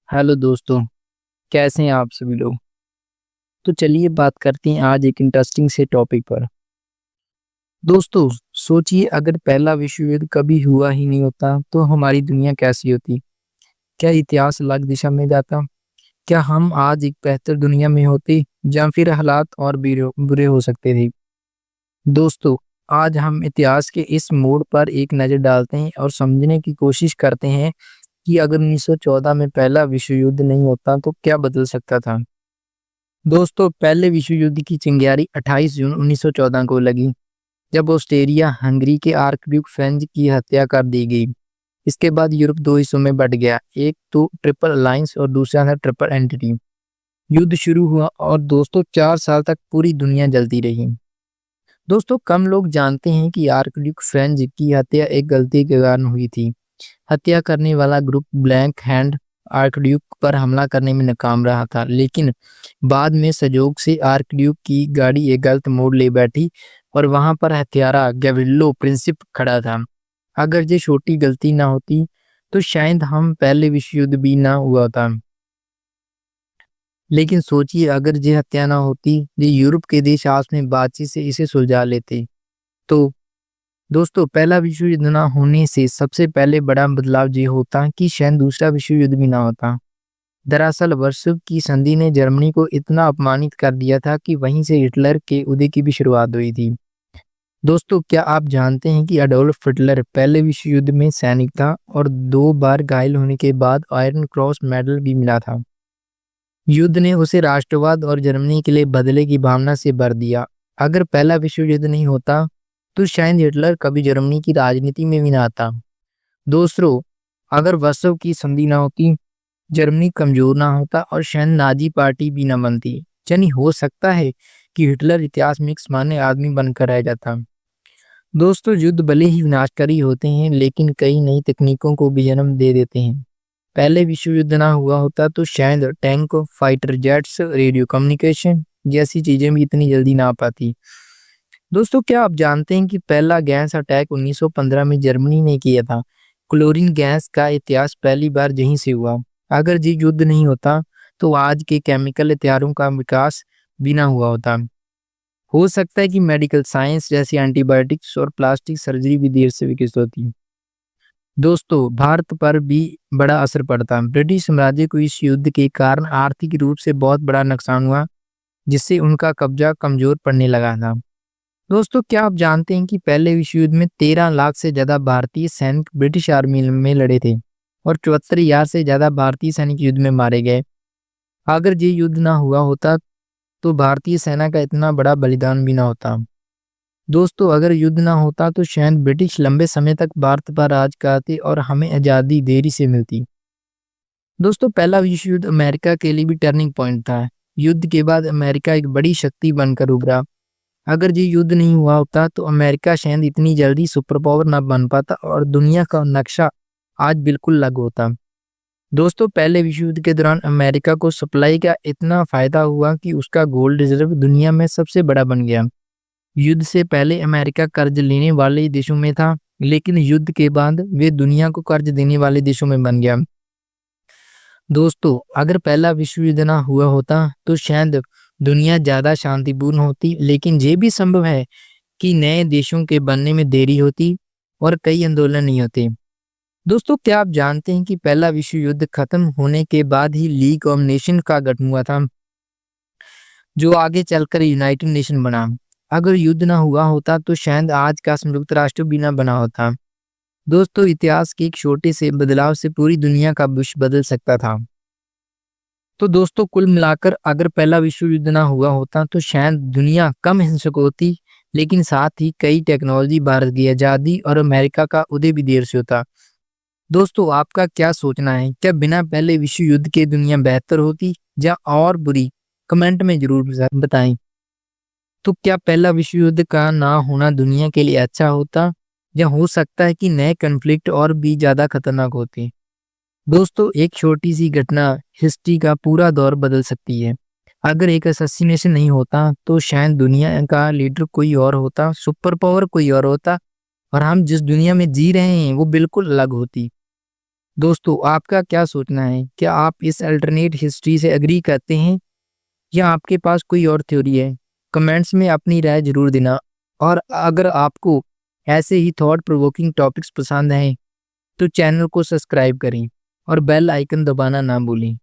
Hello दोस्तों। कैसे हैं आप सभी लोग। तो चलिए बात करते हैं आज एक इंटरेस्टिंग से टॉपिक पर। दोस्तों, सोचिए अगर पहला विश्व युद्ध कभी हुआ ही नहीं होता तो हमारी दुनिया कैसी होती। क्या इतिहास अलग दिशा में जाता। क्या हम आज एक बेहतर दुनिया में होते या फिर हालात और भी बुरे हो सकते थे। दोस्तों, आज हम इतिहास के इस मोड़ पर एक नज़र डालते हैं और समझने की कोशिश करते हैं कि अगर 1914 में पहला विश्व युद्ध नहीं होता तो क्या बदल सकता था। दोस्तों, पहले विश्व युद्ध की चिंगारी 28 जून 1914 को लगी, जब ऑस्ट्रिया हंगरी के आर्कड्यूक फ्रेंच की हत्या कर दी गई। इसके बाद यूरोप दो हिस्सों में बंट गया, एक तो ट्रिपल अलायंस और दूसरा था ट्रिपल एंटिटी। युद्ध शुरू हुआ और दोस्तों 4 साल तक पूरी दुनिया जलती रही। दोस्तों, कम लोग जानते हैं कि आर्कड्यूक फ्रेंच की हत्या एक गलती के कारण हुई थी। हत्या करने वाला ग्रुप ब्लैक हैंड आर्कड्यूक पर हमला करने में नाकाम रहा था, लेकिन बाद में संयोग से आर्कड्यूक की गाड़ी एक गलत मोड़ ले बैठी और वहां पर हत्यारा गैव्रिलो प्रिंसिप खड़ा था। अगर ये छोटी गलती ना होती तो शायद हम पहले विश्व युद्ध भी ना हुआ होता। लेकिन सोचिए अगर ये हत्या ना होती, ये यूरोप के देश आपस में बातचीत से इसे सुलझा लेते। तो दोस्तों, पहला विश्व युद्ध ना होने से सबसे पहले बड़ा बदलाव ये होता कि शायद दूसरा विश्व युद्ध भी ना होता। दरअसल वर्सोव की संधि ने जर्मनी को इतना अपमानित कर दिया था कि वहीं से हिटलर के उदय की भी शुरुआत हुई थी। दोस्तों, क्या आप जानते हैं कि अडोल्फ हिटलर पहले विश्व युद्ध में सैनिक था और 2 बार घायल होने के बाद आयरन क्रॉस मेडल भी मिला था। युद्ध ने उसे राष्ट्रवाद और जर्मनी के लिए बदले की भावना से भर दिया। अगर पहला विश्व युद्ध नहीं होता तो शायद हिटलर कभी जर्मनी की राजनीति में भी ना आता। दूसरों, अगर वर्सोव की संधि ना होती, जर्मनी कमजोर ना होता और शायद नाजी पार्टी भी ना बनती। यानी हो सकता है कि हिटलर इतिहास में एक सामान्य आदमी बनकर रह जाता। दोस्तों, युद्ध भले ही विनाशकारी होते हैं लेकिन कई नई तकनीकों को भी जन्म दे देते हैं। पहले विश्व युद्ध ना हुआ होता तो शायद tank, fighter jets, radio communication जैसी चीजें भी इतनी जल्दी ना आ पाती। दोस्तों, क्या आप जानते हैं कि पहला गैस अटैक 1915 में जर्मनी ने किया था। क्लोरीन गैस का इतिहास पहली बार यहीं से हुआ। अगर ये युद्ध नहीं होता तो आज के केमिकल हथियारों का विकास भी ना हुआ होता। हो सकता है कि मेडिकल साइंस जैसी एंटीबायोटिक्स और प्लास्टिक सर्जरी भी देर से विकसित होती। दोस्तों, भारत पर भी बड़ा असर पड़ता। ब्रिटिश साम्राज्य को इस युद्ध के कारण आर्थिक रूप से बहुत बड़ा नुकसान हुआ, जिससे उनका कब्जा कमजोर पड़ने लगा था। दोस्तों, क्या आप जानते हैं कि पहले विश्व युद्ध में 13 लाख से ज्यादा भारतीय सैनिक ब्रिटिश आर्मी में लड़े थे और 74,000 से ज्यादा भारतीय सैनिक युद्ध में मारे गए। अगर ये युद्ध ना हुआ होता तो भारतीय सेना का इतना बड़ा बलिदान भी ना होता। दोस्तों, अगर युद्ध ना होता तो शायद ब्रिटिश लंबे समय तक भारत पर राज करते और हमें आज़ादी देरी से मिलती। दोस्तों, पहला विश्व युद्ध अमेरिका के लिए भी टर्निंग पॉइंट था। युद्ध के बाद अमेरिका एक बड़ी शक्ति बनकर उभरा। अगर ये युद्ध नहीं हुआ होता तो अमेरिका शायद इतनी जल्दी सुपर पावर ना बन पाता और दुनिया का नक्शा आज बिल्कुल अलग होता। दोस्तों, पहले विश्व युद्ध के दौरान अमेरिका को सप्लाई का इतना फायदा हुआ कि उसका गोल्ड रिजर्व दुनिया में सबसे बड़ा बन गया। युद्ध से पहले अमेरिका कर्ज लेने वाले देशों में था, लेकिन युद्ध के बाद वे दुनिया को कर्ज देने वाले देशों में बन गया। दोस्तों, अगर पहला विश्व युद्ध ना हुआ होता तो शायद दुनिया ज्यादा शांतिपूर्ण होती, लेकिन ये भी संभव है कि नए देशों के बनने में देरी होती और कई आंदोलन नहीं होते। दोस्तों, क्या आप जानते हैं कि पहला विश्व युद्ध खत्म होने के बाद ही लीग ऑफ नेशन का गठन हुआ था, जो आगे चलकर यूनाइटेड नेशन बना। अगर युद्ध ना हुआ होता तो शायद आज का संयुक्त राष्ट्र भी ना बना होता। दोस्तों, इतिहास के एक छोटे से बदलाव से पूरी दुनिया का भविष्य बदल सकता था। तो दोस्तों, कुल मिलाकर अगर पहला विश्व युद्ध ना हुआ होता तो शायद दुनिया कम हिंसक होती, लेकिन साथ ही कई टेक्नोलॉजी, भारत की आज़ादी और अमेरिका का उदय भी देर से होता। दोस्तों, आपका क्या सोचना है? क्या बिना पहले विश्व युद्ध के दुनिया बेहतर होती या और बुरी? कमेंट में जरूर बताएं। तो क्या पहला विश्व युद्ध का ना होना दुनिया के लिए अच्छा होता या हो सकता है कि नए कन्फ्लिक्ट और भी ज्यादा खतरनाक होते? दोस्तों, एक छोटी सी घटना हिस्ट्री का पूरा दौर बदल सकती है। अगर एक असैसिनेशन नहीं होता तो शायद दुनिया का लीडर कोई और होता, सुपर पावर कोई और होता और हम जिस दुनिया में जी रहे हैं वो बिल्कुल अलग होती। दोस्तों आपका क्या सोचना है? क्या आप इस अल्टरनेट हिस्ट्री से एग्री करते हैं या आपके पास कोई और थ्योरी है? कमेंट्स में अपनी राय जरूर देना। और अगर आपको ऐसे ही थॉट प्रोवोकिंग टॉपिक्स पसंद हैं तो चैनल को सब्सक्राइब करें और बेल आइकन दबाना ना भूलें।